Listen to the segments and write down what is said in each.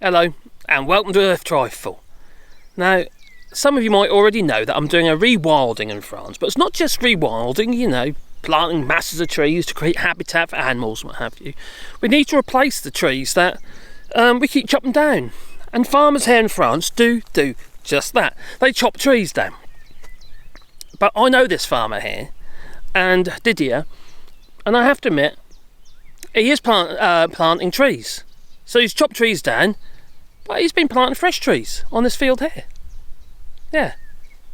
Hello and welcome to Earth Trifle. Now, some of you might already know that I'm doing a rewilding in France, but it's not just rewilding, planting masses of trees to create habitat for animals and what have you. We need to replace the trees that we keep chopping down. And farmers here in France do just that. They chop trees down. But I know this farmer here, and Didier, and I have to admit, he is planting trees. So he's chopped trees down, but he's been planting fresh trees on this field here. Yeah.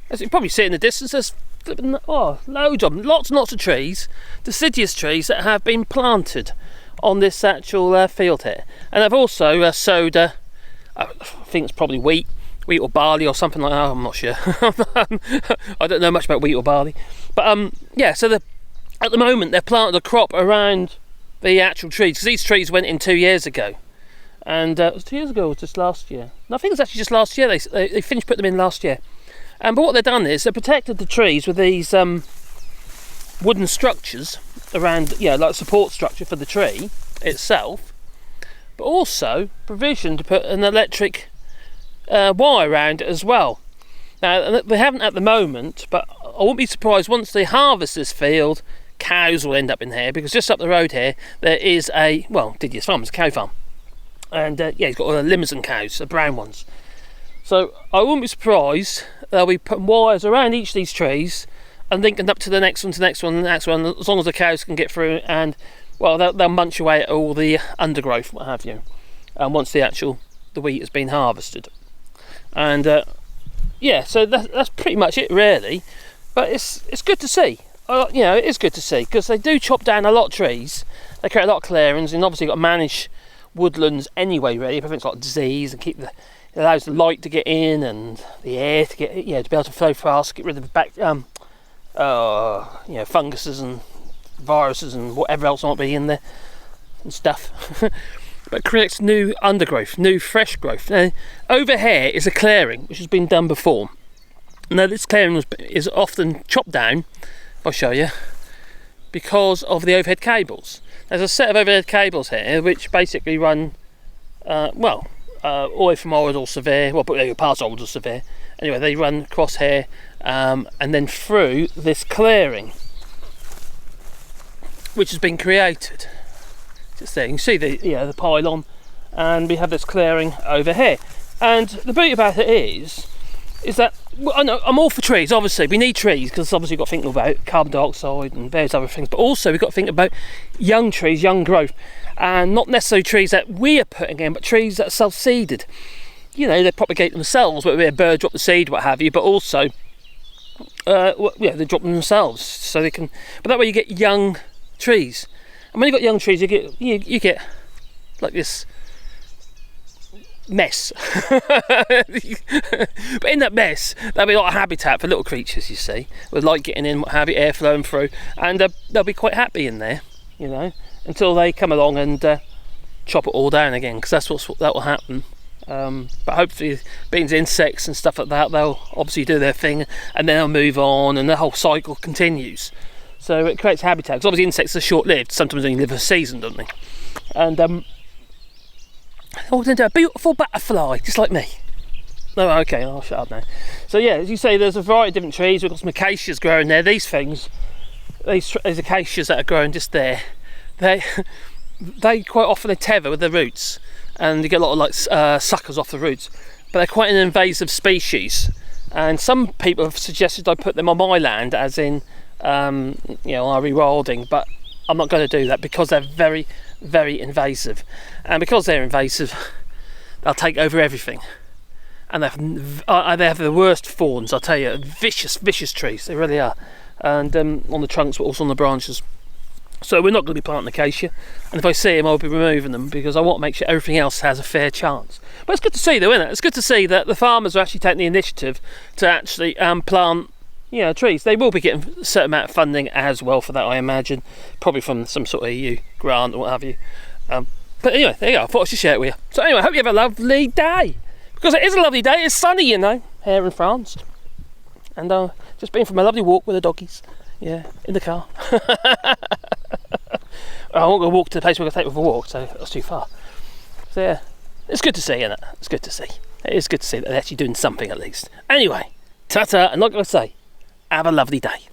As you can probably see in the distance, there's loads of them, lots and lots of trees, deciduous trees that have been planted on this actual field here. And I've also sowed, I think it's probably wheat or barley or something like that, I'm not sure. I don't know much about wheat or barley. But so at the moment they've planted a crop around the actual trees, because these trees went in 2 years ago. And it was 2 years ago, or just last year? No, I think it was actually just last year. They finished putting them in last year. But what they've done is they protected the trees with these wooden structures around, like a support structure for the tree itself, but also provision to put an electric wire around it as well. Now, they haven't at the moment, but I won't be surprised once they harvest this field, cows will end up in here, because just up the road here there is Didier's farm, it's a cow farm. And he's got all the Limousin cows, the brown ones. So I wouldn't be surprised they'll be putting wires around each of these trees and linking up to the next one, to the next one, and the next one, as long as the cows can get through. And they'll munch away at all the undergrowth, what have you, once the wheat has been harvested. And so that's pretty much it really. But it's good to see. It is good to see, because they do chop down a lot of trees. They create a lot of clearings, and obviously you've got to manage woodlands anyway, really, prevents a lot of disease and it allows the light to get in and the air to get, to be able to flow fast, get rid of funguses and viruses and whatever else might be in there and stuff. But creates new undergrowth, new fresh growth. Now, over here is a clearing which has been done before. Now, this clearing is often chopped down, I'll show you, because of the overhead cables. There's a set of overhead cables here which basically run all the way from Orid or Severe, past Orid or Severe. Anyway, they run across here and then through this clearing which has been created. Just there, you can see the pylon, and we have this clearing over here. And the beauty about it is that, I know I'm all for trees, obviously. We need trees, because obviously we've got to think about carbon dioxide and various other things, but also we've got to think about young trees, young growth, and not necessarily trees that we are putting in, but trees that are self-seeded. They propagate themselves, whether a bird drop the seed, what have you, but also they drop them themselves, so they can. But that way you get young trees, and when you've got young trees, you get like this mess. But in that mess there'll be a lot of habitat for little creatures, you see, with light getting in, what have you, air flowing through, and they'll be quite happy in there, until they come along and chop it all down again, because that will happen. But hopefully, being insects and stuff like that, they'll obviously do their thing and then they'll move on, and the whole cycle continues. So it creates habitat, because obviously insects are short-lived, sometimes only live a season, don't they? And into a beautiful butterfly, just like me. No, okay, I'll shut up now. So as you say, there's a variety of different trees. We've got some acacias growing there. These acacias that are growing just there, they quite often tether with their roots, and you get a lot of suckers off the roots. But they're quite an invasive species, and some people have suggested I put them on my land, as in rewilding, but I'm not going to do that, because they're very, very invasive, and because they're invasive, they'll take over everything, and they have the worst thorns, I'll tell you. Vicious trees, they really are, and on the trunks, but also on the branches. So we're not going to be planting acacia, and if I see them, I'll be removing them, because I want to make sure everything else has a fair chance. But it's good to see, though, isn't it? It's good to see that the farmers are actually taking the initiative to actually plant trees. They will be getting a certain amount of funding as well for that, I imagine, probably from some sort of EU grant or what have you. But anyway, there you go. I thought I should share it with you. So anyway, I hope you have a lovely day, because it is a lovely day. It's sunny, here in France, and just been for my lovely walk with the doggies. In the car. I won't go walk to the place we're going to take with a walk, so that's too far. So It's good to see, isn't it? It's good to see. It is good to see that they're actually doing something at least. Anyway, ta-ta, and like I say, have a lovely day.